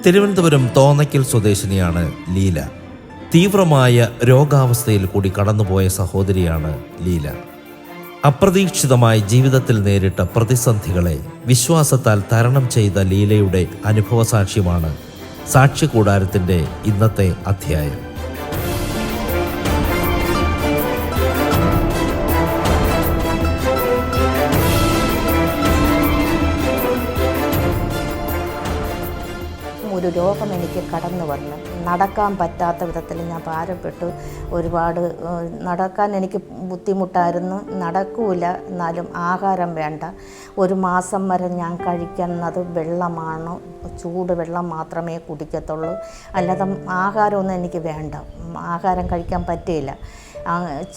തിരുവനന്തപുരം തോന്നയ്ക്കൽ സ്വദേശിനിയാണ് ലീല. തീവ്രമായ രോഗാവസ്ഥയിൽ കൂടി കടന്നുപോയ സഹോദരിയാണ് ലീല. അപ്രതീക്ഷിതമായി ജീവിതത്തിൽ നേരിട്ട പ്രതിസന്ധികളെ വിശ്വാസത്താൽ തരണം ചെയ്ത ലീലയുടെ അനുഭവസാക്ഷ്യമാണ് സാക്ഷ്യകൂടാരത്തിൻ്റെ ഇന്നത്തെ അധ്യായം. ഒരു രോഗം എനിക്ക് കടന്നു വന്നു. നടക്കാൻ പറ്റാത്ത വിധത്തിൽ ഞാൻ ഭാരപ്പെട്ടു. ഒരുപാട് നടക്കാൻ എനിക്ക് ബുദ്ധിമുട്ടായിരുന്നു. നടക്കൂല, എന്നാലും ആഹാരം വേണ്ട. ഒരു മാസം വരെ ഞാൻ കഴിക്കുന്നത് വെള്ളമാണ്, ചൂട് വെള്ളം മാത്രമേ കുടിക്കത്തുള്ളൂ. അല്ലാതെ ആഹാരമൊന്നും എനിക്ക് വേണ്ട, ആഹാരം കഴിക്കാൻ പറ്റിയില്ല.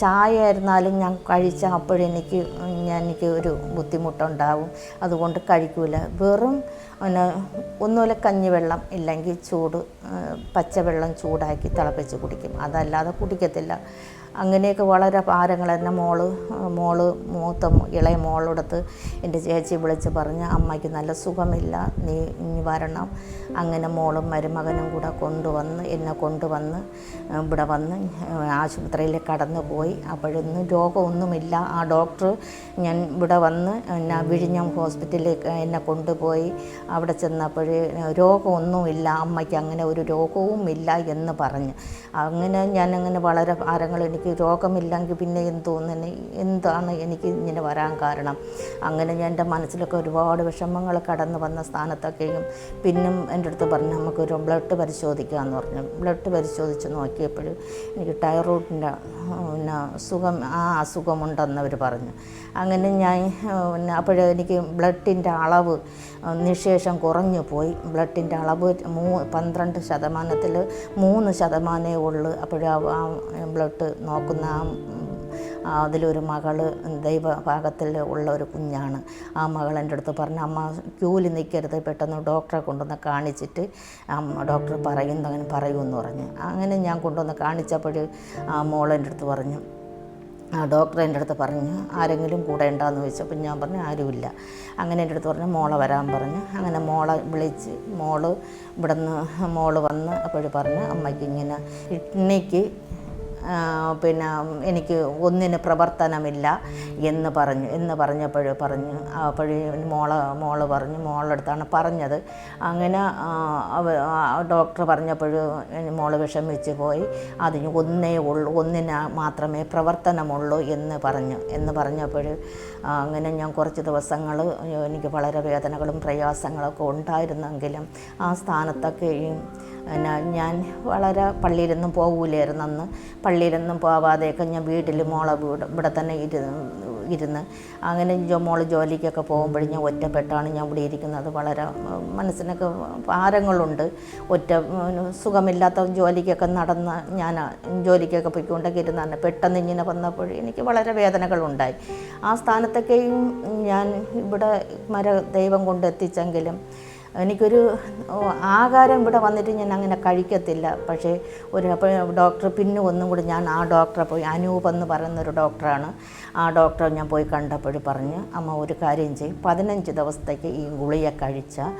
ചായ ആയിരുന്നാലും ഞാൻ കഴിച്ചാൽ എനിക്ക് ഒരു ബുദ്ധിമുട്ടുണ്ടാവും. അതുകൊണ്ട് കഴിക്കൂല. വെറും ഒന്നുമില്ല കഞ്ഞിവെള്ളം ഇല്ലെങ്കിൽ പച്ചവെള്ളം ചൂടാക്കി തിളപ്പിച്ച് കുടിക്കും, അതല്ലാതെ കുടിക്കത്തില്ല. അങ്ങനെയൊക്കെ വളരെ ഭാരങ്ങൾ. തന്നെ ഇളയ മോളെടുത്ത് എൻ്റെ ചേച്ചി വിളിച്ച് പറഞ്ഞ് അമ്മയ്ക്ക് നല്ല സുഖമില്ല, നീ ഇനി വരണം. അങ്ങനെ മോളും മരുമകനും കൂടെ എന്നെ കൊണ്ടുവന്ന് ഇവിടെ വന്ന് ആശുപത്രിയിൽ കടന്നു പോയി. അപ്പോഴൊന്നും രോഗമൊന്നുമില്ല. ആ ഡോക്ടർ ഞാൻ ഇവിടെ വന്ന് വിഴിഞ്ഞം ഹോസ്പിറ്റലിൽ എന്നെ കൊണ്ടുപോയി. അവിടെ ചെന്നപ്പോൾ രോഗമൊന്നുമില്ല, അമ്മയ്ക്ക് അങ്ങനെ ഒരു രോഗവും ഇല്ല എന്ന് പറഞ്ഞ്. അങ്ങനെ ഞാനങ്ങനെ വളരെ ഭാരങ്ങൾ. എനിക്ക് രോഗമില്ലെങ്കിൽ പിന്നെ എന്താണ് എനിക്ക് ഇങ്ങനെ വരാൻ കാരണം? അങ്ങനെ ഞാൻ എൻ്റെ മനസ്സിലൊക്കെ ഒരുപാട് വിഷമങ്ങൾ കടന്നു വന്ന സ്ഥാനത്തൊക്കെയും പിന്നും എൻ്റെ അടുത്ത് പറഞ്ഞു നമുക്കൊരു ബ്ലഡ് പരിശോധിക്കാമെന്ന് പറഞ്ഞു. ബ്ലഡ് പരിശോധിച്ച് നോക്കിയപ്പോൾ എനിക്ക് തൈറോയിഡിൻ്റെ അസുഖമുണ്ടെന്നവർ പറഞ്ഞു. അങ്ങനെ ഞാൻ അപ്പോഴെനിക്ക് ബ്ലഡിൻ്റെ അളവ് നിശേഷം കുറഞ്ഞു പോയി. ബ്ലഡിൻ്റെ അളവ് 12% 3% ഉള്ളു. ആ ബ്ലഡ് നോക്കുന്ന അതിലൊരു മകള് ദൈവഭാഗത്തിൽ ഉള്ള ഒരു കുഞ്ഞാണ്. ആ മകൾ എൻ്റെ അടുത്ത് പറഞ്ഞു അമ്മ ക്യൂവിൽ നിൽക്കരുത്, പെട്ടെന്ന് ഡോക്ടറെ കൊണ്ടുവന്ന് കാണിച്ചിട്ട് ഡോക്ടർ അങ്ങനെ പറയുമെന്ന് പറഞ്ഞു. അങ്ങനെ ഞാൻ കൊണ്ടുവന്ന് കാണിച്ചപ്പോൾ മോളെൻ്റെ അടുത്ത് പറഞ്ഞു, ഡോക്ടർ എൻ്റെ അടുത്ത് പറഞ്ഞു ആരെങ്കിലും കൂടെ ഉണ്ടോയെന്ന് ചോദിച്ചപ്പോൾ ഞാൻ പറഞ്ഞു ആരുമില്ല. അങ്ങനെ എൻ്റെ അടുത്ത് പറഞ്ഞു മോളെ വരാൻ പറഞ്ഞു. അങ്ങനെ മോളെ വിളിച്ച് മോള് വന്ന് അപ്പോൾ പറഞ്ഞു അമ്മയ്ക്ക് ഇങ്ങനെ കിഡ്നിക്ക് എനിക്ക് ഒന്നിന് പ്രവർത്തനമില്ല എന്ന് പറഞ്ഞു. മോള് പറഞ്ഞു, മോളടുത്താണ് പറഞ്ഞത്. അങ്ങനെ ഡോക്ടർ പറഞ്ഞപ്പോൾ മോള് വിഷമിച്ച് പോയി. അതിന് ഒന്നിന് മാത്രമേ പ്രവർത്തനമുള്ളൂ എന്ന് പറഞ്ഞപ്പോൾ അങ്ങനെ ഞാൻ കുറച്ച് ദിവസങ്ങൾ എനിക്ക് വളരെ വേദനകളും പ്രയാസങ്ങളൊക്കെ ഉണ്ടായിരുന്നെങ്കിലും ആ സ്ഥാനത്തൊക്കെയും ഞാൻ വളരെ പള്ളിയിലൊന്നും പോകൂലായിരുന്നു. അന്ന് പള്ളിയിലൊന്നും പോവാതെയൊക്കെ ഞാൻ വീട്ടിൽ ഇവിടെ തന്നെ ഇരുന്ന് അങ്ങനെ മോള് ജോലിക്കൊക്കെ പോകുമ്പോഴും ഞാൻ ഒറ്റപ്പെട്ടാണ് ഞാൻ ഇവിടെ ഇരിക്കുന്നത്. വളരെ മനസ്സിനൊക്കെ ഭാരങ്ങളുണ്ട്. സുഖമില്ലാത്ത ജോലിക്കൊക്കെ ഞാൻ ജോലിക്കൊക്കെ പോയിക്കൊണ്ടൊക്കെ ഇരുന്നാണ്. പെട്ടെന്ന് ഇങ്ങനെ വന്നപ്പോൾ എനിക്ക് വളരെ വേദനകളുണ്ടായി. ആ സ്ഥാനത്തൊക്കെയും ഞാൻ ഇവിടെ ദൈവം കൊണ്ടെത്തിച്ചെങ്കിലും എനിക്കൊരു ആഹാരം ഇവിടെ വന്നിട്ട് ഞാൻ അങ്ങനെ കഴിക്കത്തില്ല. പക്ഷേ അപ്പോൾ ഡോക്ടർ പിന്നെ ഒന്നും കൂടി ഞാൻ ആ ഡോക്ടറെ പോയി, അനൂപ് എന്ന് പറയുന്നൊരു ഡോക്ടറാണ്. ആ ഡോക്ടറെ ഞാൻ പോയി കണ്ടപ്പോൾ പറഞ്ഞു അമ്മ ഒരു കാര്യം ചെയ്യും, 15 ദിവസത്തേക്ക് ഈ ഗുളിക കഴിച്ചാൽ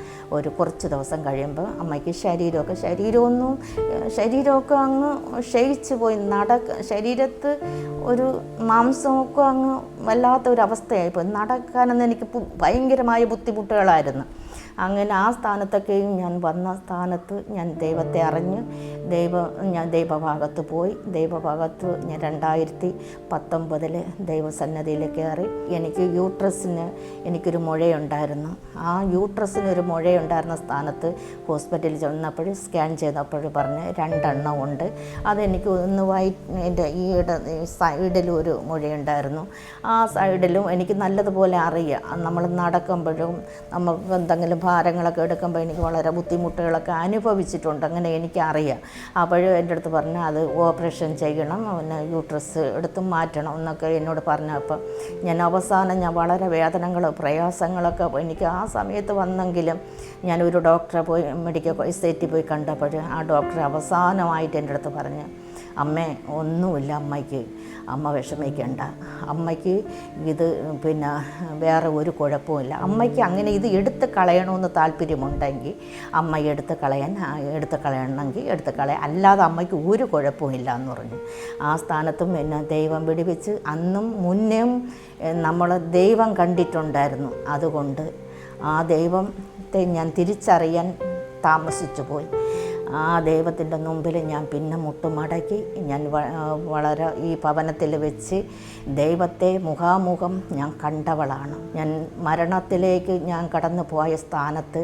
കുറച്ച് ദിവസം കഴിയുമ്പോൾ അമ്മയ്ക്ക് ശരീരമൊക്കെ അങ്ങ് ക്ഷയിച്ച് പോയി. ശരീരത്ത് ഒരു മാംസമൊക്കെ അങ്ങ് വല്ലാത്തൊരവസ്ഥയായിപ്പോയി. നടക്കാനെന്ന് എനിക്ക് ഭയങ്കരമായ ബുദ്ധിമുട്ടുകളായിരുന്നു. അങ്ങനെ ആ സ്ഥാനത്തൊക്കെയും ഞാൻ വന്ന സ്ഥാനത്ത് ഞാൻ ദൈവത്തെ അറിഞ്ഞ് ഞാൻ ദൈവഭാഗത്ത് പോയി. ദൈവഭാഗത്ത് ഞാൻ 2019 ദൈവസന്നദ്ധിയിൽ കയറി. എനിക്ക് യൂട്രസിന് എനിക്കൊരു മുഴയുണ്ടായിരുന്നു. ആ യൂട്രസിന് ഒരു മുഴയുണ്ടായിരുന്ന സ്ഥാനത്ത് ഹോസ്പിറ്റലിൽ ചെന്നപ്പോൾ സ്കാൻ ചെയ്തപ്പോൾ പറഞ്ഞ് 2 എണ്ണം ഉണ്ട്. അതെനിക്ക് ഒന്ന് എൻ്റെ സൈഡിലും ഒരു മുഴയുണ്ടായിരുന്നു. ആ സൈഡിലും എനിക്ക് നല്ലതുപോലെ അറിയാം. നമ്മൾ നടക്കുമ്പോഴും നമുക്ക് എന്തെങ്കിലും ഭാരങ്ങളൊക്കെ എടുക്കുമ്പോൾ എനിക്ക് വളരെ ബുദ്ധിമുട്ടുകളൊക്കെ അനുഭവിച്ചിട്ടുണ്ട്. അങ്ങനെ എനിക്കറിയാം. അപ്പോഴും എൻ്റെ അടുത്ത് പറഞ്ഞു അത് ഓപ്പറേഷൻ ചെയ്യണം, യൂട്രസ് എടുത്ത് മാറ്റണം എന്നൊക്കെ എന്നോട് പറഞ്ഞപ്പോൾ ഞാൻ വളരെ പ്രയാസങ്ങളൊക്കെ എനിക്ക് ആ സമയത്ത് വന്നെങ്കിലും ഞാനൊരു ഡോക്ടറെ പോയി മെഡിക്കൽ സൈറ്റിൽ പോയി കണ്ടപ്പോൾ ആ ഡോക്ടർ അവസാനമായിട്ട് എൻ്റെ അടുത്ത് പറഞ്ഞു അമ്മേ ഒന്നുമില്ല അമ്മയ്ക്ക്, അമ്മ വിഷമിക്കണ്ട, അമ്മയ്ക്ക് ഇത് പിന്നെ വേറെ ഒരു കുഴപ്പമില്ല, അമ്മയ്ക്ക് അങ്ങനെ ഇത് എടുത്ത് കളയണമെന്ന് താല്പര്യമുണ്ടെങ്കിൽ അമ്മ എടുത്ത് കളയണമെങ്കിൽ എടുത്ത് കളയാം, അല്ലാതെ അമ്മയ്ക്ക് ഒരു കുഴപ്പമില്ല എന്ന് പറഞ്ഞു. ആ സ്ഥാനത്തും എന്നെ ദൈവം പിടിപ്പിച്ച്. അന്നും മുന്നേയും നമ്മൾ ദൈവം കണ്ടിട്ടുണ്ടായിരുന്നു. അതുകൊണ്ട് ആ ദൈവത്തെ ഞാൻ തിരിച്ചറിയാൻ താമസിച്ചു പോയി. ആ ദൈവത്തിൻ്റെ മുമ്പിൽ ഞാൻ പിന്നെ മുട്ടുമടക്കി ഞാൻ വളരെ ഈ ഭവനത്തിൽ വെച്ച് ദൈവത്തെ മുഖാമുഖം ഞാൻ കണ്ടവളാണ്. ഞാൻ മരണത്തിലേക്ക് ഞാൻ കടന്നു പോയ സ്ഥാനത്ത്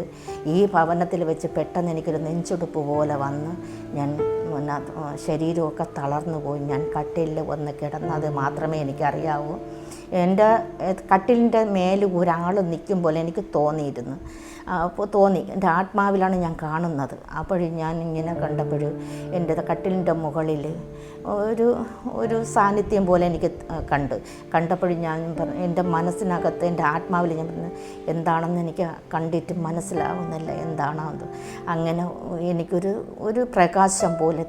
ഈ ഭവനത്തിൽ വെച്ച് പെട്ടെന്ന് എനിക്കൊരു നെഞ്ചെടുപ്പ് പോലെ വന്ന് ഞാൻ ശരീരമൊക്കെ തളർന്നു പോയി. ഞാൻ കട്ടിലിൽ വന്ന് കിടന്നത് മാത്രമേ എനിക്കറിയാവൂ. എൻ്റെ കട്ടിലിൻ്റെ മേൽ ഒരാൾ നിൽക്കും പോലെ എനിക്ക് തോന്നിയിരുന്നു. അപ്പോൾ എൻ്റെ ആത്മാവിലാണ് ഞാൻ കാണുന്നത്. അപ്പോഴും ഞാൻ ഇങ്ങനെ കണ്ടപ്പോൾ എൻ്റെ കട്ടിലിൻ്റെ മുകളിൽ ഒരു സാന്നിധ്യം പോലെ എനിക്ക് കണ്ടപ്പോഴും ഞാൻ എൻ്റെ മനസ്സിനകത്ത് എൻ്റെ ആത്മാവിൽ ഞാൻ പറഞ്ഞു, എന്താണെന്ന് എനിക്ക് കണ്ടിട്ട് മനസ്സിലാവുന്നില്ല, എന്താണത്. അങ്ങനെ എനിക്കൊരു പ്രകാശം പോലെ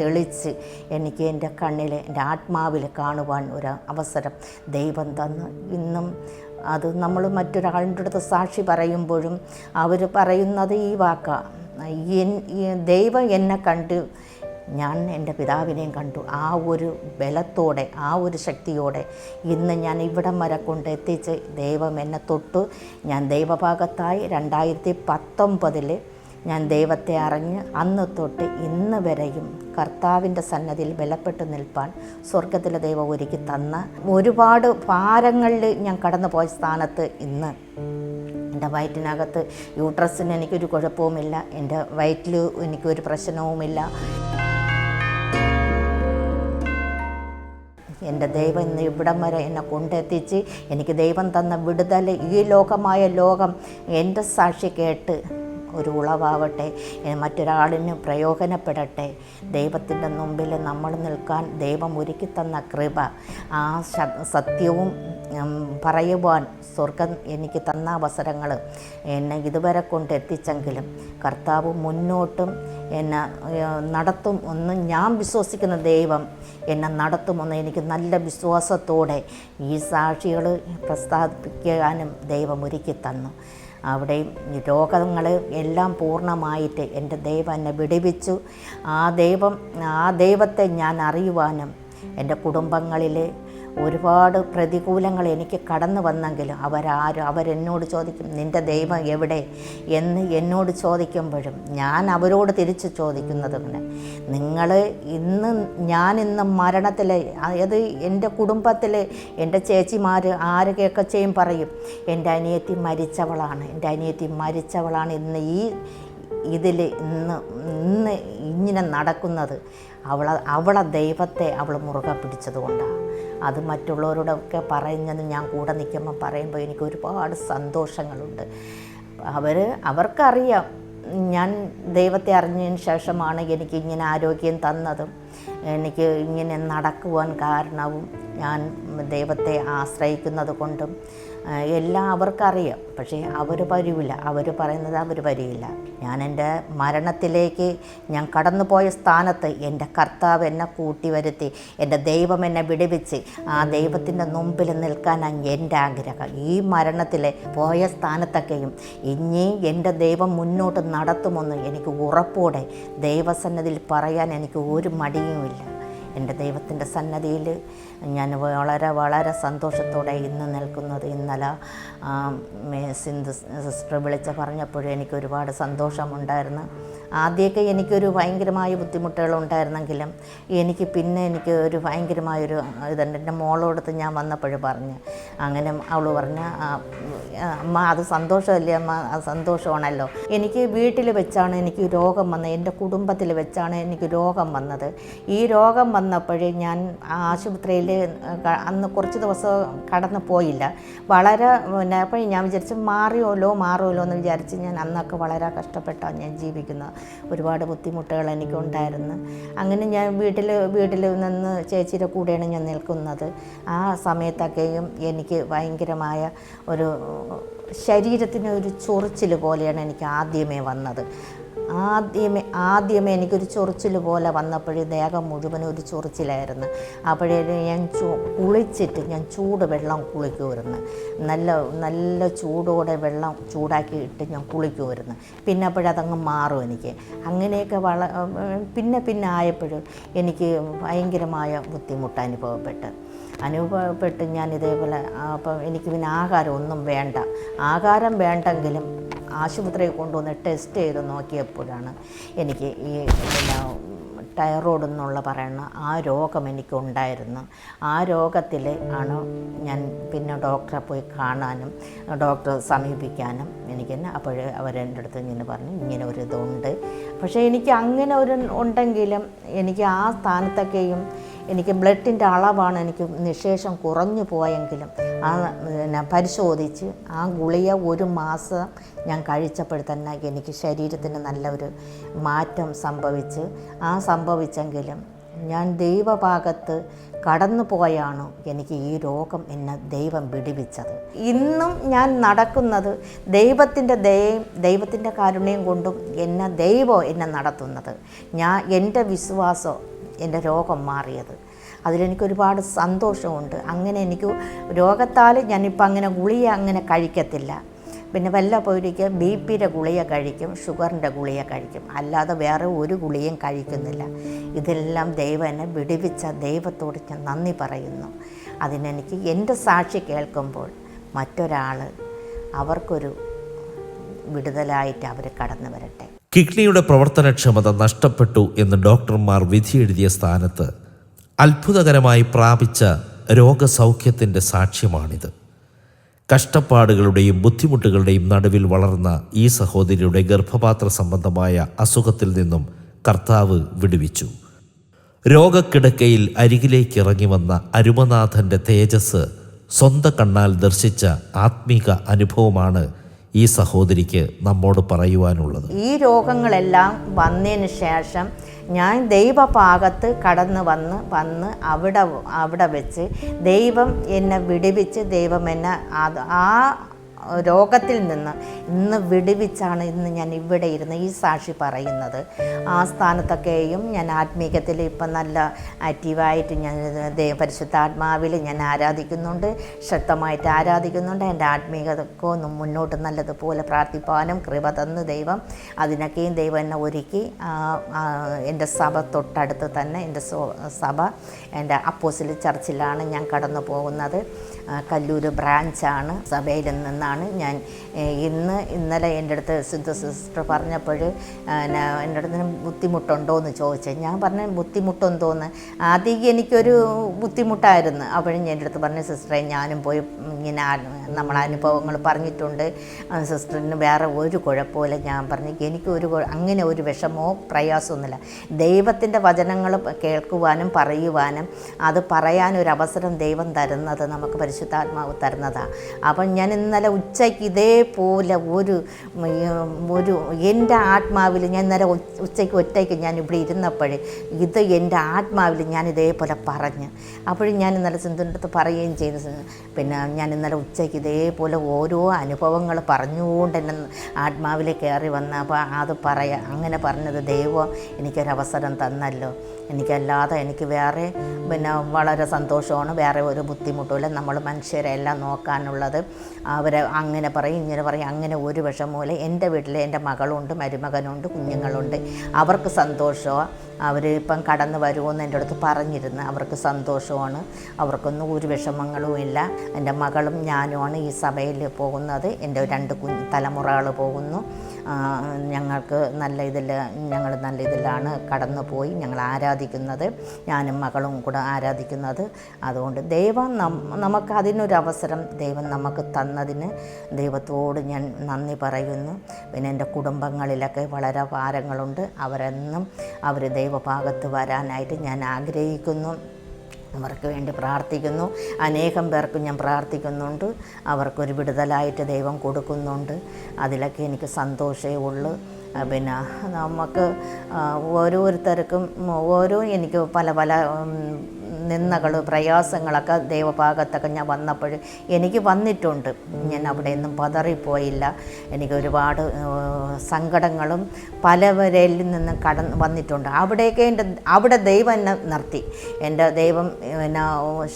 തെളിച്ച് എനിക്ക് എൻ്റെ കണ്ണിൽ എൻ്റെ ആത്മാവിൽ കാണുവാൻ ഒരു അവസരം ദൈവം തന്നു. ഇന്നും അത് നമ്മൾ മറ്റൊരാളുടെ അടുത്ത് സാക്ഷി പറയുമ്പോഴും അവർ പറയുന്നത് ഈ വാക്കാണ്, ദൈവം എന്നെ കണ്ടു, ഞാൻ എൻ്റെ പിതാവിനെയും കണ്ടു. ആ ഒരു ബലത്തോടെ, ആ ഒരു ശക്തിയോടെ ഇന്ന് ഞാൻ ഇവിടം വരെ കൊണ്ടെത്തിച്ച് ദൈവം എന്നെ തൊട്ടു. ഞാൻ ദൈവഭാഗത്തായി 2019 ഞാൻ ദൈവത്തെ അറിഞ്ഞ് അന്ന് തൊട്ട് ഇന്ന് വരെയും കർത്താവിൻ്റെ സന്നദ്ധിയിൽ ബലപ്പെട്ട് നിൽപ്പാൻ സ്വർഗത്തിലെ ദൈവം ഒരുക്കി തന്ന ഒരുപാട് ഭാരങ്ങളിൽ ഞാൻ കടന്നു പോയ സ്ഥാനത്ത് ഇന്ന് എൻ്റെ വയറ്റിനകത്ത് യൂട്രസിന് എനിക്കൊരു കുഴപ്പവുമില്ല, എൻ്റെ വയറ്റിൽ എനിക്കൊരു പ്രശ്നവുമില്ല. എൻ്റെ ദൈവം ഇന്ന് ഇവിടം വരെ എന്നെ കൊണ്ടെത്തിച്ച് എനിക്ക് ദൈവം തന്ന വിടുതൽ ഈ ലോകമായ ലോകം എൻ്റെ സാക്ഷി കേട്ട് ഒരു ഉളവാവട്ടെ, മറ്റൊരാളിന് പ്രയോജനപ്പെടട്ടെ. ദൈവത്തിൻ്റെ മുമ്പിൽ നമ്മൾ നിൽക്കാൻ ദൈവം ഒരുക്കി തന്ന കൃപ, ആ സത്യവും പറയുവാൻ സ്വർഗം എനിക്ക് തന്ന അവസരങ്ങൾ എന്നെ ഇതുവരെ കൊണ്ടെത്തിച്ചെങ്കിലും കർത്താവ് മുന്നോട്ടും എന്നെ നടത്തും ഒന്ന് ഞാൻ വിശ്വസിക്കുന്ന ദൈവം എന്നെ നടത്തുമെന്ന് എനിക്ക് നല്ല വിശ്വാസത്തോടെ ഈ സാക്ഷികൾ പ്രസ്താവിക്കാനും ദൈവം ഒരുക്കി തന്നു. അവിടെയും രോഗങ്ങൾ എല്ലാം പൂർണ്ണമായിട്ട് എൻ്റെ ദൈവം എന്നെ വിടുവിച്ചു. ആ ദൈവത്തെ ഞാൻ അറിയുവാനും എൻ്റെ കുടുംബങ്ങളിൽ ഒരുപാട് പ്രതികൂലങ്ങൾ എനിക്ക് കടന്നു വന്നെങ്കിലും അവരെന്നോട് ചോദിക്കും, നിൻ്റെ ദൈവം എവിടെ എന്ന് എന്നോട് ചോദിക്കുമ്പോഴും ഞാൻ അവരോട് തിരിച്ച് ചോദിക്കുന്നത് തന്നെ, ഞാനിന്ന് മരണത്തിൽ, അതായത് എൻ്റെ കുടുംബത്തിൽ എൻ്റെ ചേച്ചിമാർ ആരൊക്കെയൊക്കെ ചെയ്യും പറയും, എൻ്റെ അനിയത്തി മരിച്ചവളാണ് ഇന്ന് ഇതിൽ ഇന്ന് ഇങ്ങനെ നടക്കുന്നത്. അവളെ ദൈവത്തെ അവൾ മുറുകെ പിടിച്ചത് കൊണ്ടാണ്. അത് മറ്റുള്ളവരോടൊക്കെ പറയുന്നത് ഞാൻ കൂടെ നിൽക്കുമ്പോൾ പറയുമ്പോൾ എനിക്ക് ഒരുപാട് സന്തോഷങ്ങളുണ്ട്. അവർക്കറിയാം ഞാൻ ദൈവത്തെ അറിഞ്ഞതിന് ശേഷമാണ് എനിക്ക് ഇങ്ങനെ ആരോഗ്യം തന്നതും എനിക്ക് ഇങ്ങനെ നടക്കുവാൻ കാരണവും ഞാൻ ദൈവത്തെ ആശ്രയിക്കുന്നത് കൊണ്ടും എല്ലാം അവർക്കറിയാം. പക്ഷേ അവർ വരില്ല. ഞാൻ എൻ്റെ മരണത്തിലേക്ക് ഞാൻ കടന്നുപോയ സ്ഥാനത്ത് എൻ്റെ കർത്താവ് എന്നെ കൂട്ടി വരുത്തി, എൻ്റെ ദൈവം എന്നെ വിടുവിച്ച് ആ ദൈവത്തിൻ്റെ മുമ്പിൽ നിൽക്കാനാണ് എൻ്റെ ആഗ്രഹം. ഈ മരണത്തിലെ പോയ സ്ഥാനത്തൊക്കെയും ഇനി എൻ്റെ ദൈവം മുന്നോട്ട് നടത്തുമെന്ന് എനിക്ക് ഉറപ്പോടെ ദൈവസന്നിധിയിൽ പറയാൻ എനിക്ക് ഒരു മടിയുമില്ല. എൻ്റെ ദൈവത്തിൻ്റെ സന്നദ്ധിയിൽ ഞാൻ വളരെ സന്തോഷത്തോടെ ഇന്ന് നിൽക്കുന്നത്. ഇന്നലെ സിന്ധു സിസ്റ്റർ വിളിച്ച് പറഞ്ഞപ്പോഴും എനിക്കൊരുപാട് സന്തോഷമുണ്ടായിരുന്നു. ആദ്യമൊക്കെ എനിക്കൊരു ഭയങ്കരമായ ബുദ്ധിമുട്ടുകളുണ്ടായിരുന്നെങ്കിലും എനിക്ക് ഒരു ഭയങ്കരമായൊരു ഇതുണ്ട്. എൻ്റെ മോളോടത്ത് ഞാൻ വന്നപ്പോഴും പറഞ്ഞ്, അങ്ങനെ അവൾ പറഞ്ഞ്, അമ്മ അത് സന്തോഷമല്ലേ അമ്മ, അത് സന്തോഷമാണല്ലോ. എനിക്ക് വീട്ടിൽ വെച്ചാണ് എനിക്ക് രോഗം വന്നത്, എൻ്റെ കുടുംബത്തിൽ വെച്ചാണ് എനിക്ക് രോഗം വന്നത്. ഈ രോഗം വന്നപ്പോഴേ ഞാൻ ആശുപത്രിയിൽ അന്ന് കുറച്ച് ദിവസം കടന്നു പോയില്ല. അപ്പോൾ ഞാൻ വിചാരിച്ചു മാറുമല്ലോ എന്ന് വിചാരിച്ച് ഞാൻ അന്നൊക്കെ വളരെ കഷ്ടപ്പെട്ടാണ് ഞാൻ ജീവിക്കുന്നത്. ഒരുപാട് ബുദ്ധിമുട്ടുകൾ എനിക്കുണ്ടായിരുന്നു. അങ്ങനെ ഞാൻ വീട്ടിൽ നിന്ന് ചേച്ചിയുടെ കൂടെയാണ് ഞാൻ നിൽക്കുന്നത്. ആ സമയത്തൊക്കെയും എനിക്ക് ഭയങ്കരമായ ഒരു ശരീരത്തിന് ഒരു ചൊറിച്ചിൽ പോലെയാണ് എനിക്ക് ആദ്യമേ വന്നത്. ആദ്യമേ എനിക്കൊരു ചൊറിച്ചിൽ പോലെ വന്നപ്പോഴേ ദേഹം മുഴുവനും ഒരു ചൊറിച്ചിലായിരുന്നു. അപ്പോഴേ ഞാൻ കുളിച്ചിട്ട് ഞാൻ വെള്ളം കുളിക്കുമായിരുന്നു. നല്ല ചൂടോടെ വെള്ളം ചൂടാക്കി ഇട്ട് ഞാൻ കുളിക്കുമായിരുന്നു. പിന്നെ അപ്പോഴതങ്ങ് മാറും എനിക്ക്. അങ്ങനെയൊക്കെ പിന്നെ ആയപ്പോഴും എനിക്ക് ഭയങ്കരമായ ബുദ്ധിമുട്ട് അനുഭവപ്പെട്ട് ഞാൻ ഇതേപോലെ അപ്പം എനിക്ക് പിന്നെ ആഹാരം ഒന്നും വേണ്ട. ആഹാരം വേണ്ടെങ്കിലും ആശുപത്രിയിൽ കൊണ്ടുവന്ന് ടെസ്റ്റ് ചെയ്ത് നോക്കിയപ്പോഴാണ് എനിക്ക് ഈ തൈറോയ്ഡ് എന്നുള്ള പറയുന്ന ആ രോഗം എനിക്കുണ്ടായിരുന്നു. ആ രോഗത്തിൽ ആണ് ഞാൻ പിന്നെ ഡോക്ടറെ പോയി കാണാനും ഡോക്ടറെ സമീപിക്കാനും എനിക്ക് അവരെൻ്റെ അടുത്ത് ഇങ്ങനെ പറഞ്ഞു ഇങ്ങനെ ഒരു ഇതുണ്ട്. പക്ഷേ എനിക്ക് അങ്ങനെ ഉണ്ടെങ്കിലും എനിക്ക് ആ സ്ഥാനത്തൊക്കെയും എനിക്ക് ബ്ലഡിൻ്റെ അളവാണ് എനിക്ക് നിശേഷം കുറഞ്ഞു പോയെങ്കിലും പരിശോധിച്ച് ആ ഗുളിക 1 മാസം ഞാൻ കഴിച്ചപ്പോൾ തന്നെ എനിക്ക് ശരീരത്തിന് നല്ലൊരു മാറ്റം സംഭവിച്ചെങ്കിലും ഞാൻ ദൈവഭാഗത്ത് കടന്നു പോയാണ് എനിക്ക് ഈ രോഗം എന്നെ ദൈവം വിടുവിച്ചത്. ഇന്നും ഞാൻ നടക്കുന്നത് ദൈവത്തിൻ്റെ കാരുണ്യം കൊണ്ടും ദൈവം എന്നെ നടത്തുന്നത്. എൻ്റെ വിശ്വാസം എൻ്റെ രോഗം മാറിയത് അതിലെനിക്കൊരുപാട് സന്തോഷമുണ്ട്. അങ്ങനെ എനിക്ക് രോഗത്താൽ ഞാനിപ്പോൾ അങ്ങനെ ഗുളിക അങ്ങനെ കഴിക്കത്തില്ല. പിന്നെ വല്ലപ്പോഴൊരിക്കൽ BP-യുടെ ഗുളിക കഴിക്കും, ഷുഗറിൻ്റെ ഗുളിക കഴിക്കും, അല്ലാതെ വേറെ ഒരു ഗുളികയും കഴിക്കുന്നില്ല. ഇതെല്ലാം ദൈവം എന്നെ വിടുവിച്ച ദൈവത്തോട് ഞാൻ നന്ദി പറയുന്നു. അതിനെനിക്ക് എൻ്റെ സാക്ഷി കേൾക്കുമ്പോൾ മറ്റൊരാൾ അവർക്കൊരു വിടുതലായിട്ട് അവർ കടന്നു വരട്ടെ. കിഡ്നിയുടെ പ്രവർത്തനക്ഷമത നഷ്ടപ്പെട്ടു എന്ന് ഡോക്ടർമാർ വിധിയെഴുതിയ സ്ഥാനത്ത് അത്ഭുതകരമായി പ്രാപിച്ച രോഗസൗഖ്യത്തിൻ്റെ സാക്ഷ്യമാണിത്. കഷ്ടപ്പാടുകളുടെയും ബുദ്ധിമുട്ടുകളുടെയും നടുവിൽ വളർന്ന ഈ സഹോദരിയുടെ ഗർഭപാത്ര സംബന്ധമായ അസുഖത്തിൽ നിന്നും കർത്താവ് വിടുവിച്ചു. രോഗക്കിടക്കയിൽ അരികിലേക്ക് ഇറങ്ങി വന്ന അരുമനാഥൻ്റെ തേജസ് സ്വന്തം കണ്ണാൽ ദർശിച്ച ആത്മീക അനുഭവമാണ് ഈ സഹോദരിക്ക് നമ്മോട് പറയുവാനുള്ളത്. ഈ രോഗങ്ങളെല്ലാം വന്നതിന് ശേഷം ഞാൻ ദൈവഭാഗത്ത് കടന്നു വന്ന് അവിടെ വെച്ച് ദൈവം എന്നെ വിടുവിച്ച് ദൈവം എന്നെ ആ രോഗത്തിൽ നിന്ന് ഇന്ന് വിടുവിച്ചാണ് ഇന്ന് ഞാൻ ഇവിടെ ഇരുന്ന് ഈ സാക്ഷി പറയുന്നത്. ആ സ്ഥാനത്തൊക്കെയും ഞാൻ ആത്മീകത്തിൽ ഇപ്പം നല്ല ആക്റ്റീവായിട്ട് ഞാൻ പരിശുദ്ധാത്മാവിൽ ഞാൻ ആരാധിക്കുന്നുണ്ട്, ശക്തമായിട്ട് ആരാധിക്കുന്നുണ്ട്. എൻ്റെ ആത്മീകതയൊക്കെ ഒന്ന് മുന്നോട്ട് നല്ലതുപോലെ പ്രാർത്ഥിപ്പാനും കൃപ തന്ന് ദൈവം അതിനൊക്കെയും ദൈവം എന്നെ ഒരുക്കി. എൻ്റെ സഭ തൊട്ടടുത്ത് തന്നെ എൻ്റെ സഭ എൻ്റെ അപ്പോസ്തലിക് ചർച്ചിലാണ് ഞാൻ കടന്നു പോകുന്നത്. കല്ലൂർ ബ്രാഞ്ചാണ്. സഭയിൽ നിന്നാണ് ഞാൻ ഇന്നലെ എൻ്റെ അടുത്ത് സിസ്റ്റർ പറഞ്ഞപ്പോൾ എൻ്റെ അടുത്ത് ബുദ്ധിമുട്ടുണ്ടോ എന്ന് ചോദിച്ചത്. ഞാൻ പറഞ്ഞ ബുദ്ധിമുട്ടുണ്ടോയെന്ന് ആദ്യം എനിക്കൊരു ബുദ്ധിമുട്ടായിരുന്നു. അപ്പോഴും എൻ്റെ അടുത്ത് പറഞ്ഞു സിസ്റ്ററെ ഞാനും പോയി ഇങ്ങനെ നമ്മളെ അനുഭവങ്ങൾ പറഞ്ഞിട്ടുണ്ട്, സിസ്റ്ററിന് വേറെ ഒരു കുഴപ്പമില്ല. ഞാൻ പറഞ്ഞു എനിക്കൊരു അങ്ങനെ ഒരു വിഷമോ പ്രയാസമൊന്നുമില്ല. ദൈവത്തിൻ്റെ വചനങ്ങൾ കേൾക്കുവാനും പറയുവാനും അത് പറയാനൊരവസരം ദൈവം തരുന്നത് നമുക്ക് പരിശുദ്ധാത്മാവ് തരുന്നതാണ്. അപ്പം ഞാൻ ഇന്നലെ ഉച്ചയ്ക്ക് ഇതേപോലെ ഒരു എൻ്റെ ആത്മാവിൽ ഞാൻ ഇന്നലെ ഉച്ചയ്ക്ക് ഒറ്റയ്ക്ക് ഞാൻ ഇവിടെ ഇരുന്നപ്പോഴേ ഇത് എൻ്റെ ആത്മാവിൽ ഞാൻ ഇതേപോലെ പറഞ്ഞു. അപ്പോഴും ഞാൻ ഇന്നലെ സിന്ധുവിൻ്റെ അടുത്ത് പറയുകയും ചെയ്തു. പിന്നെ ഞാൻ ഇന്നലെ ഉച്ചയ്ക്ക് ഇതേപോലെ ഓരോ അനുഭവങ്ങൾ പറഞ്ഞുകൊണ്ട് എന്നെ ആത്മാവിൽ കയറി വന്ന അപ്പോൾ അത് അങ്ങനെ പറഞ്ഞത് ദൈവം എനിക്കൊരവസരം തന്നല്ലോ. എനിക്കല്ലാതെ എനിക്ക് വേറെ പിന്നെ വളരെ സന്തോഷമാണ്, വേറെ ഒരു ബുദ്ധിമുട്ടുമില്ല. നമ്മൾ മനുഷ്യരെല്ലാം നോക്കാനുള്ളത് അവരെ അങ്ങനെ പറയും ഇങ്ങനെ പറയും, അങ്ങനെ ഒരു വിഷമമില്ല. എൻ്റെ വീട്ടിൽ എൻ്റെ മകളുണ്ട്, മരുമകനുണ്ട്, കുഞ്ഞുങ്ങളുണ്ട്. അവർക്ക് സന്തോഷമാണ്. അവർ ഇപ്പം കടന്നു വരുമെന്ന് എൻ്റെ അടുത്ത് പറഞ്ഞിരുന്നു. അവർക്ക് സന്തോഷമാണ്, അവർക്കൊന്നും ഒരു വിഷമങ്ങളും ഇല്ല. എൻ്റെ മകളും ഞാനുമാണ് ഈ സഭയിൽ പോകുന്നത്. എൻ്റെ 2 തലമുറകൾ പോകുന്നു. ഞങ്ങൾ നല്ല ഇതിലാണ് കടന്നു പോയി ഞങ്ങൾ ആരാധിക്കുന്നത്, ഞാനും മകളും കൂടെ ആരാധിക്കുന്നത്. അതുകൊണ്ട് ദൈവം നമുക്ക് അതിനൊരവസരം ദൈവം നമുക്ക് തന്നതിന് ദൈവത്തോട് ഞാൻ നന്ദി പറയുന്നു. പിന്നെ എൻ്റെ കുടുംബങ്ങളിലൊക്കെ വളരെ ഭാരങ്ങളുണ്ട്. അവർ ദൈവഭാഗത്ത് വരാനായിട്ട് ഞാൻ ആഗ്രഹിക്കുന്നു. അവർക്ക് വേണ്ടി പ്രാർത്ഥിക്കുന്നു. അനേകം പേർക്ക് ഞാൻ പ്രാർത്ഥിക്കുന്നുണ്ട്. അവർക്കൊരു വിടുതലായിട്ട് ദൈവം കൊടുക്കുന്നുണ്ട്. അതിലൊക്കെ എനിക്ക് സന്തോഷമേ ഉള്ളൂ. പിന്നെ നമുക്ക് ഓരോരുത്തർക്കും എനിക്ക് പല നിന്ദകൾ പ്രയാസങ്ങളൊക്കെ ദൈവഭാഗത്തൊക്കെ ഞാൻ വന്നപ്പോൾ എനിക്ക് വന്നിട്ടുണ്ട്. ഞാൻ അവിടെയൊന്നും പതറിപ്പോയില്ല. എനിക്ക് ഒരുപാട് സങ്കടങ്ങളും പലവരിൽ നിന്നും വന്നിട്ടുണ്ട്. അവിടെയൊക്കെ അവിടെ ദൈവം എന്നെ നിർത്തി. എൻ്റെ ദൈവം എന്നെ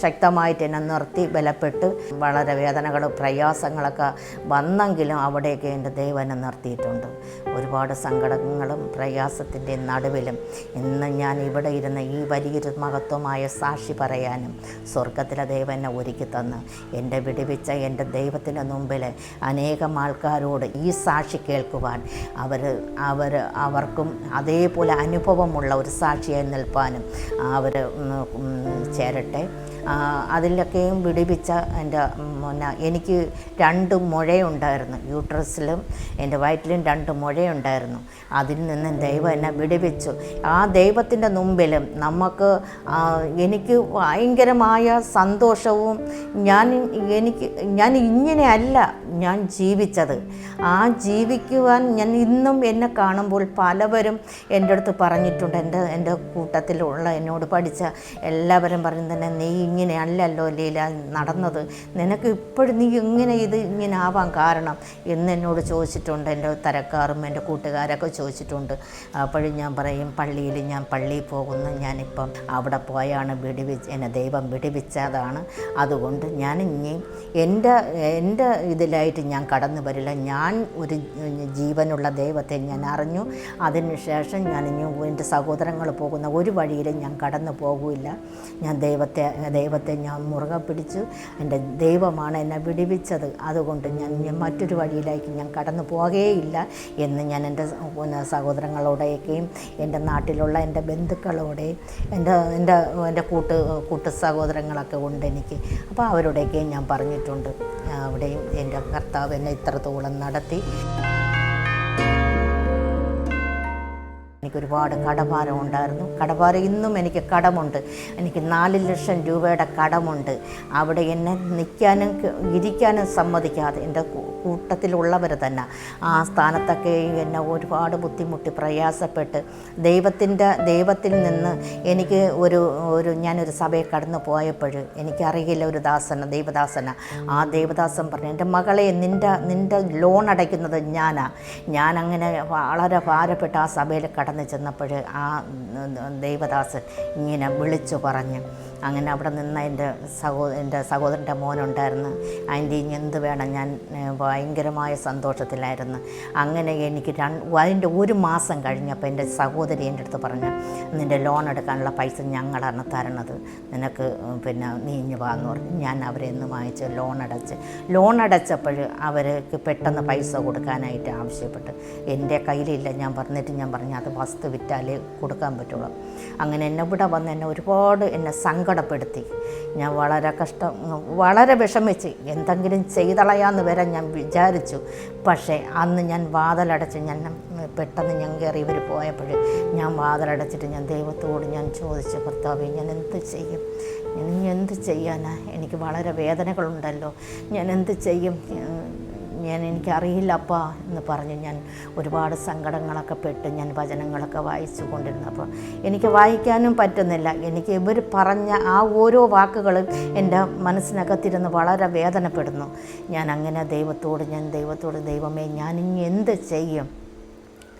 ശക്തമായിട്ട് എന്നെ നിർത്തി ബലപ്പെട്ട്. വളരെ വേദനകളും പ്രയാസങ്ങളൊക്കെ വന്നെങ്കിലും അവിടെയൊക്കെ എൻ്റെ ദൈവം എന്നെ നിർത്തിയിട്ടുണ്ട്. ഒരുപാട് സങ്കടങ്ങളും പ്രയാസത്തിൻ്റെ നടുവിലും ഇന്ന് ഞാൻ ഇവിടെ ഇരുന്ന് ഈ വലിയൊരു മഹത്വമായ സാക്ഷി പറയാനും സ്വർഗത്തിലെ ദൈവം എന്നെ ഒരുക്കി തന്ന് എൻ്റെ വിടുവിച്ച എൻ്റെ ദൈവത്തിൻ്റെ മുമ്പിൽ അനേകം ആൾക്കാരോട് ഈ സാക്ഷി കേൾക്കുവാൻ അവർക്കും അതേപോലെ അനുഭവമുള്ള ഒരു സാക്ഷിയായി നിൽപ്പാനും അവർ ചേരട്ടെ. അതിലൊക്കെയും വിടുവിച്ച എനിക്ക് 2 മുഴയുണ്ടായിരുന്നു. യൂട്രസിലും എൻ്റെ വയറ്റിലും 2 മുഴയുണ്ടായിരുന്നു. അതിൽ നിന്ന് ദൈവം എന്നെ വിടുവിച്ചു. ആ ദൈവത്തിൻ്റെ മുമ്പിലും എനിക്ക് ഭയങ്കരമായ സന്തോഷവും ഞാൻ ഇങ്ങനെയല്ല ഞാൻ ജീവിച്ചത്. ആ ജീവിക്കുവാൻ ഞാൻ ഇന്നും എന്നെ കാണുമ്പോൾ പലവരും എൻ്റെ അടുത്ത് പറഞ്ഞിട്ടുണ്ട്. എൻ്റെ കൂട്ടത്തിലുള്ള എന്നോട് പഠിച്ച എല്ലാവരും പറയുന്നത്, നീ ഇങ്ങനെയല്ലല്ലോ ലീല നടന്നത്, നിനക്ക് ഇപ്പോഴും നീ ഇങ്ങനെ ആവാൻ കാരണം എന്ന് എന്നോട് ചോദിച്ചിട്ടുണ്ട്. എൻ്റെ തരക്കാരും എൻ്റെ കൂട്ടുകാരൊക്കെ ചോദിച്ചിട്ടുണ്ട്. അപ്പോഴും ഞാൻ പറയും, ഞാൻ പള്ളിയിൽ പോകുന്നു, ഞാനിപ്പം അവിടെ പോയാണ് എന്നെ ദൈവം വിടുവിച്ചതാണ്. അതുകൊണ്ട് ഞാൻ ഇനി എൻ്റെ ഇതിലായിട്ട് ഞാൻ കടന്നു വരില്ല. ഞാൻ ഒരു ജീവനുള്ള ദൈവത്തെ ഞാൻ അറിഞ്ഞു. അതിനുശേഷം ഞാൻ ഇനി എൻ്റെ സഹോദരങ്ങൾ പോകുന്ന ഒരു വഴിയിലും ഞാൻ കടന്നു പോകില്ല. ഞാൻ ദൈവത്തെ ഞാൻ മുറുകെ പിടിച്ചു. എൻ്റെ ദൈവമാണ് എന്നെ വിടുവിച്ചത്. അതുകൊണ്ട് ഞാൻ മറ്റൊരു വഴിയിലേക്ക് ഞാൻ കടന്നു പോകുകയില്ല എന്ന് ഞാൻ എൻ്റെ സഹോദരങ്ങളോടെയൊക്കെയും എൻ്റെ നാട്ടിലുള്ള എൻ്റെ ബന്ധുക്കളോടെയും എൻ്റെ കൂട്ടു സഹോദരങ്ങളൊക്കെ ഉണ്ട് എനിക്ക്. അപ്പോൾ അവരോടെയൊക്കെയും ഞാൻ പറഞ്ഞിട്ടുണ്ട്. അവിടെയും എൻ്റെ കർത്താവ് എന്നെ ഇത്രത്തോളം നടത്തി. എനിക്കൊരുപാട് കടഭാരം ഉണ്ടായിരുന്നു. കടഭാരം ഇന്നും എനിക്ക് കടമുണ്ട്. എനിക്ക് 4 ലക്ഷം രൂപയുടെ കടമുണ്ട്. അവിടെ എന്നെ നിൽക്കാനും ഇരിക്കാനും സമ്മതിക്കാതെ എൻ്റെ കൂട്ടത്തിലുള്ളവർ തന്നെ ആ സ്ഥാനത്തൊക്കെ എന്നെ ഒരുപാട് ബുദ്ധിമുട്ടി പ്രയാസപ്പെട്ട് ദൈവത്തിൽ നിന്ന് എനിക്ക് ഞാനൊരു സഭയെ കടന്നു പോയപ്പോൾ എനിക്കറിയില്ല, ഒരു ദൈവദാസന. ആ ദൈവദാസൻ പറഞ്ഞു, എൻ്റെ മകളെ നിൻ്റെ ലോൺ അടയ്ക്കുന്നത് ഞാനങ്ങനെ വളരെ ഭാരപ്പെട്ട് ആ സഭയിൽ കടന്നു ചെന്നപ്പോൾ ആ ദൈവദാസൻ ഇങ്ങനെ വിളിച്ചു പറഞ്ഞു. അങ്ങനെ അവിടെ നിന്ന് എൻ്റെ സഹോദരൻ്റെ മോനുണ്ടായിരുന്നു. ആൻറ്റി ഇനി എന്ത് വേണം, ഞാൻ ഭയങ്കരമായ സന്തോഷത്തിലായിരുന്നു. അങ്ങനെ എനിക്ക് അതിൻ്റെ 1 മാസം കഴിഞ്ഞപ്പോൾ എൻ്റെ സഹോദരി എൻ്റെ അടുത്ത് പറഞ്ഞു, നിൻ്റെ ലോൺ എടുക്കാനുള്ള പൈസ ഞങ്ങളാണ് തരണത്, നിനക്ക് നീ ഇഞ്ഞ് വാന്ന് പറഞ്ഞു. ഞാൻ അവരെ ഒന്ന് വാങ്ങിച്ച് ലോൺ അടച്ചപ്പോൾ അവർക്ക് പെട്ടെന്ന് പൈസ കൊടുക്കാനായിട്ട് ആവശ്യപ്പെട്ട് എൻ്റെ കയ്യിലില്ല. ഞാൻ പറഞ്ഞു അത് വസ്തു വിറ്റാലേ കൊടുക്കാൻ പറ്റുള്ളൂ. അങ്ങനെ ഇവിടെ വന്ന് എന്നെ ഒരുപാട് സങ്കടപ്പെടുത്തി. ഞാൻ വളരെ വിഷമിച്ച് എന്തെങ്കിലും ചെയ്തളയാന്ന് വരെ ഞാൻ വിചാരിച്ചു. പക്ഷേ അന്ന് ഞാൻ വാതിലടച്ച് പെട്ടെന്ന് ഞാൻ കയറി ഇവർ പോയപ്പോൾ ഞാൻ വാതിലടച്ചിട്ട് ഞാൻ ദൈവത്തോട് ഞാൻ ചോദിച്ചു, കർത്താവേ ഞാൻ എന്ത് ചെയ്യാനാ, എനിക്ക് വളരെ വേദനകളുണ്ടല്ലോ, ഞാൻ എന്ത് ചെയ്യും, എനിക്കറിയില്ലപ്പാ എന്ന് പറഞ്ഞ് ഞാൻ ഒരുപാട് സങ്കടങ്ങളൊക്കെ പെട്ട് ഞാൻ വചനങ്ങളൊക്കെ വായിച്ചു കൊണ്ടിരുന്നപ്പോൾ എനിക്ക് വായിക്കാനും പറ്റുന്നില്ല. എനിക്ക് ഇവർ പറഞ്ഞ ആ ഓരോ വാക്കുകളും എൻ്റെ മനസ്സിനകത്തിരുന്ന് വളരെ വേദനപ്പെടുന്നു. ഞാൻ അങ്ങനെ ദൈവത്തോട് ദൈവമേ ഞാനിനി എന്ത് ചെയ്യും,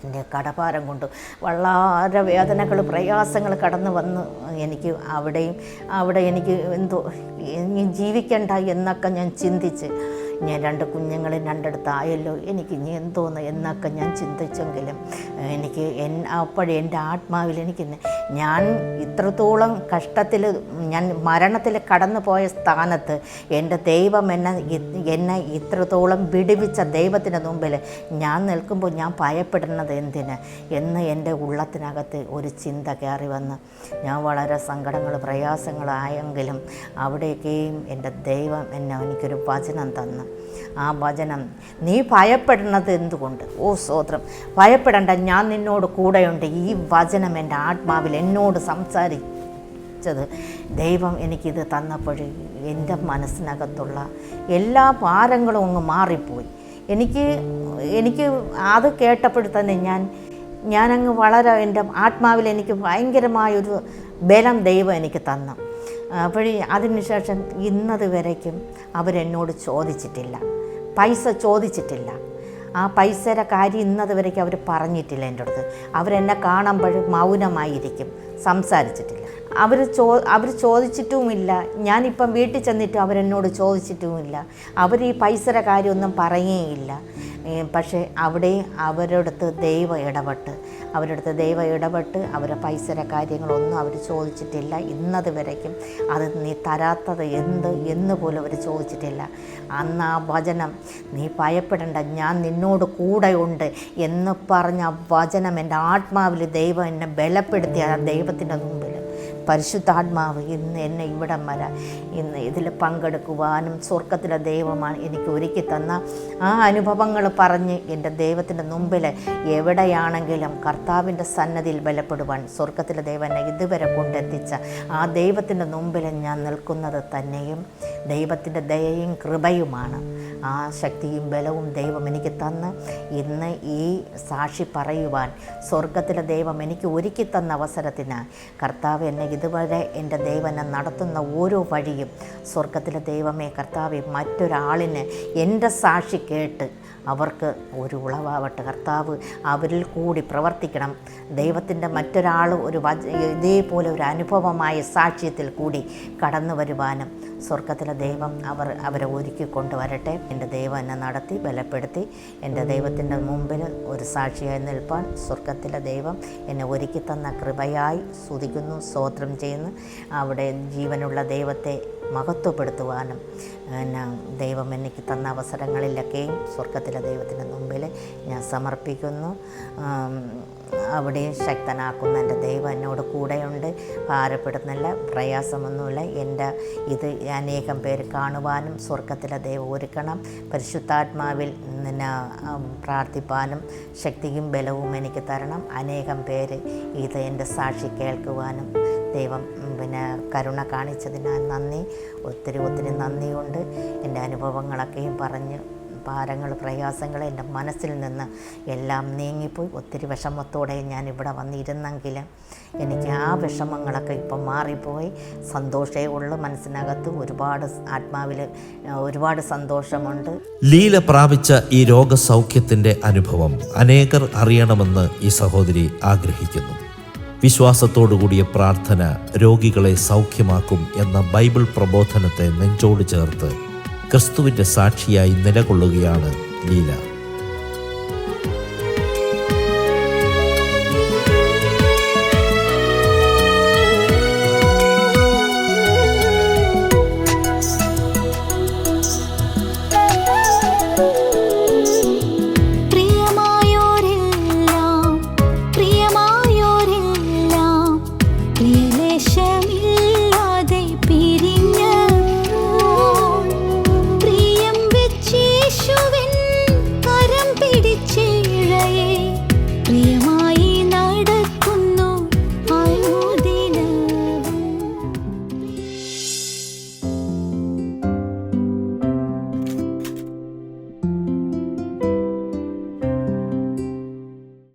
എൻ്റെ കടഭാരം കൊണ്ട് വളരെ വേദനകൾ പ്രയാസങ്ങൾ കടന്നു വന്ന് എനിക്ക് അവിടെ എനിക്ക് എന്തോ ഇനി ജീവിക്കണ്ട എന്നൊക്കെ ഞാൻ ചിന്തിച്ച്, ഞാൻ 2 കുഞ്ഞുങ്ങളും 2 ആയല്ലോ, എനിക്ക് ഇനി എന്തോന്ന് എന്നൊക്കെ ഞാൻ ചിന്തിച്ചെങ്കിലും എനിക്ക് അപ്പോഴേ എൻ്റെ ആത്മാവിൽ ഞാൻ ഇത്രത്തോളം കഷ്ടത്തിൽ ഞാൻ മരണത്തിൽ കടന്നു പോയ സ്ഥാനത്ത് എൻ്റെ ദൈവം എന്നെ ഇത്രത്തോളം വിടുവിച്ച ദൈവത്തിൻ്റെ മുമ്പിൽ ഞാൻ നിൽക്കുമ്പോൾ ഞാൻ ഭയപ്പെടുന്നത് എന്തിന് എന്ന് എൻ്റെ ഉള്ളത്തിനകത്ത് ഒരു ചിന്ത കയറി വന്ന് ഞാൻ വളരെ പ്രയാസങ്ങളായെങ്കിലും അവിടേക്കും എൻ്റെ ദൈവം എനിക്കൊരു വചനം തന്നു. ആ വചനം, നീ ഭയപ്പെടുന്നത് എന്തുകൊണ്ട്? സ്തോത്രം, ഭയപ്പെടേണ്ട, ഞാൻ നിന്നോട് കൂടെയുണ്ട്. ഈ വചനം എൻ്റെ ആത്മാവിൽ എന്നോട് സംസാരിച്ചത് ദൈവം എനിക്കിത് തന്നപ്പോൾ എൻ്റെ മനസ്സിനകത്തുള്ള എല്ലാ ഭാരങ്ങളും അങ്ങ് മാറിപ്പോയി. എനിക്ക് അത് കേട്ടപ്പോൾ തന്നെ ഞാനങ്ങ് വളരെ എൻ്റെ ആത്മാവിൽ എനിക്ക് ഭയങ്കരമായൊരു ബലം ദൈവം എനിക്ക് തന്നു. അപ്പോഴേ അതിനുശേഷം ഇന്നത് വരയ്ക്കും അവരെന്നോട് ചോദിച്ചിട്ടില്ല, പൈസ ചോദിച്ചിട്ടില്ല. ആ പൈസയുടെ കാര്യം ഇന്നത് വരയ്ക്കും അവർ പറഞ്ഞിട്ടില്ല എൻ്റെ അടുത്ത്. അവരെന്നെ കാണുമ്പോഴും മൗനമായിരിക്കും, സംസാരിച്ചിട്ടില്ല. അവർ ചോദിച്ചിട്ടുമില്ല. ഞാനിപ്പം വീട്ടിൽ ചെന്നിട്ടും അവരെന്നോട് ചോദിച്ചിട്ടുമില്ല. അവർ ഈ പൈസയുടെ കാര്യമൊന്നും പറയുകയില്ല. പക്ഷേ അവിടെ അവരടുത്ത് ദൈവം ഇടപെട്ട് അവരെ പൈസയുടെ കാര്യങ്ങളൊന്നും അവർ ചോദിച്ചിട്ടില്ല ഇന്നത് വരയ്ക്കും. അത് നീ തരാത്തത് എന്ന് പോലും അവർ ചോദിച്ചിട്ടില്ല. അന്ന് ആ വചനം, നീ ഭയപ്പെടേണ്ട, ഞാൻ നിന്നോട് കൂടെയുണ്ട് എന്ന് പറഞ്ഞ ആ വചനം എൻ്റെ ആത്മാവിൽ ദൈവം എന്നെ ബലപ്പെടുത്തിയ ആ ദൈവത്തിൻ്റെ മുമ്പിൽ പരിശുദ്ധാത്മാവ് ഇന്ന് എന്നെ ഇവിടം വരെ ഇന്ന് ഇതിൽ പങ്കെടുക്കുവാനും സ്വർഗത്തിലെ ദൈവമാണ് എനിക്ക് ഒരുക്കി തന്ന ആ അനുഭവങ്ങൾ പറഞ്ഞ് എൻ്റെ ദൈവത്തിൻ്റെ മുമ്പിൽ എവിടെയാണെങ്കിലും കർത്താവിൻ്റെ സന്നദ്ധിയിൽ ബലപ്പെടുവാൻ സ്വർഗത്തിലെ ദൈവം എന്നെ ഇതുവരെ കൊണ്ടെത്തിച്ച ആ ദൈവത്തിൻ്റെ മുമ്പിൽ ഞാൻ നിൽക്കുന്നത് തന്നെയും ദൈവത്തിൻ്റെ ദയയും കൃപയുമാണ്. ആ ശക്തിയും ബലവും ദൈവം എനിക്ക് തന്ന് ഇന്ന് ഈ സാക്ഷി പറയുവാൻ സ്വർഗത്തിലെ ദൈവം എനിക്ക് ഒരുക്കി തന്ന അവസരത്തിന് കർത്താവ് എന്നെ ഇതുവരെ എൻ്റെ ദൈവം എന്നെ നടത്തുന്ന ഓരോ വഴിയും സ്വർഗത്തിലെ ദൈവമേ കർത്താവെ മറ്റൊരാളിന് എൻ്റെ സാക്ഷി കേട്ട് അവർക്ക് ഒരു ഉളവാവട്ടെ. കർത്താവ് അവരിൽ കൂടി പ്രവർത്തിക്കണം. ദൈവത്തിൻ്റെ മറ്റൊരാൾ ഇതേപോലെ ഒരു അനുഭവമായ സാക്ഷ്യത്തിൽ കൂടി കടന്നു വരുവാനും സ്വർഗത്തിലെ ദൈവം അവരെ ഒരുക്കി കൊണ്ടുവരട്ടെ. എൻ്റെ ദൈവം എന്നെ നടത്തി ബലപ്പെടുത്തി എൻ്റെ ദൈവത്തിൻ്റെ മുമ്പിൽ ഒരു സാക്ഷിയായി നിൽപ്പാൻ സ്വർഗത്തിലെ ദൈവം എന്നെ ഒരുക്കി തന്ന കൃപയായി സ്തുതിക്കുന്നു, സ്തോത്രം ചെയ്യുന്നു. അവിടെ ജീവനുള്ള ദൈവത്തെ മഹത്വപ്പെടുത്തുവാനും ദൈവം എനിക്ക് തന്ന അവസരങ്ങളിലൊക്കെയും സ്വർഗത്തിലെ ദൈവത്തിൻ്റെ മുമ്പിൽ ഞാൻ സമർപ്പിക്കുന്നു. അവിടെയും ശക്തനാക്കുന്ന എൻ്റെ ദൈവം എന്നോട് കൂടെയുണ്ട്. ഭാരപ്പെടുന്നില്ല, പ്രയാസമൊന്നുമില്ല. എൻ്റെ ഇത് അനേകം പേര് കാണുവാനും സ്വർഗത്തിലെ ദൈവം ഒരുക്കണം. പരിശുദ്ധാത്മാവിൽ പ്രാർത്ഥിപ്പാനും ശക്തിയും ബലവും എനിക്ക് തരണം. അനേകം പേര് ഇത് എൻ്റെ സാക്ഷി കേൾക്കുവാനും ദൈവം കരുണ കാണിച്ചതിനാൽ നന്ദി, ഒത്തിരി നന്ദിയുണ്ട്. എൻ്റെ അനുഭവങ്ങളൊക്കെയും പറഞ്ഞ് ഭാരങ്ങൾ പ്രയാസങ്ങൾ എൻ്റെ മനസ്സിൽ നിന്ന് എല്ലാം നീങ്ങിപ്പോയി. ഒത്തിരി വിഷമത്തോടെ ഞാൻ ഇവിടെ വന്നിരുന്നെങ്കിലും എനിക്ക് ആ വിഷമങ്ങളൊക്കെ ഇപ്പം മാറിപ്പോയി. സന്തോഷമേ ഉള്ളൂ. മനസ്സിനകത്ത് ഒരുപാട് സന്തോഷമുണ്ട്. ലീല പ്രാപിച്ച ഈ രോഗസൗഖ്യത്തിൻ്റെ അനുഭവം അനേകർ അറിയണമെന്ന് ഈ സഹോദരി ആഗ്രഹിക്കുന്നു. വിശ്വാസത്തോടുകൂടിയ പ്രാർത്ഥന രോഗികളെ സൗഖ്യമാക്കും എന്ന ബൈബിൾ പ്രബോധനത്തെ നെഞ്ചോട് ചേർത്ത് ക്രിസ്തുവിൻ്റെ സാക്ഷിയായി നിലകൊള്ളുകയാണ് ലീല.